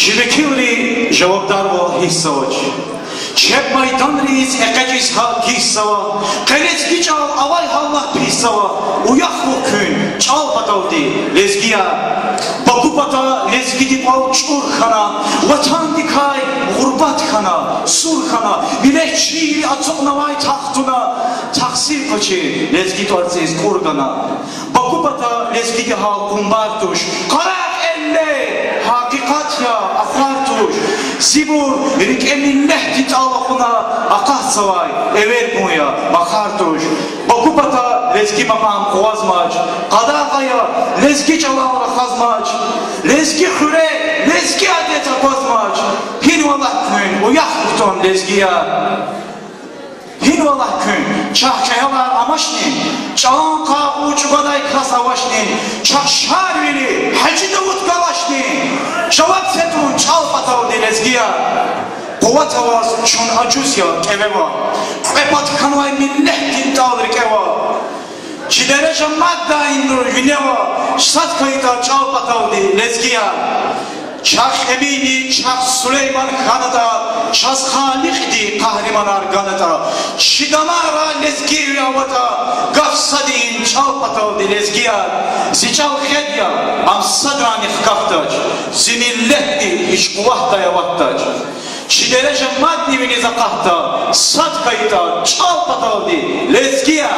Şibekili cevaplar ve hissavaç. Çep maydan reis ekeciz ha kissava. Keleski çal avay hallah pissava. Uyak bu gün çal patavdi lezgiya. Bakupata lezgi dipav çurkhana. Vatan dikay gurbat khana. Surkhana. Bilek şiiri atıqnavay tahtuna. Taksir kaçı lezgi tuarsiz kurgana. Bakupata lezgi ha kumbartuş. Karak elle hakikat ya afartuş. Sibur rikenin lehti tavakuna akah savay ever buya bakartuş. Bakupata lezgi mamam kovazmaç. Kadakaya lezgi çalavra kazmaç. Lezgi hüre lezgi adeta kozmaç. Hinvallah gün uyak buton lezgiya. Hinvallah gün çahçayalar amaşnin. Çağın kağı uçugaday kasavaşnin. Çakşar veli hacı davut gavaşnin. Cevap setun çal patavdi lezgiya. Kovat havas çun acuz ya keveva. Kvepat kanvay millet gintavdır keva. Çiderece madda indur yüneva. Şsat kayıta çal patavdi lezgiya. Çak emini çak Süleyman kanıda. Şaz halikdi kahraman arganıda. Şidamara lezgi yavata. Gafsadin çal patavdi lezgiya. Ziçal khedya am sadrani khkaftaç. Zimilletti hiç kuvahta yavattaç. Çiderece maddi viniza kahta. Sat kayıta çal patavdi lezgiya.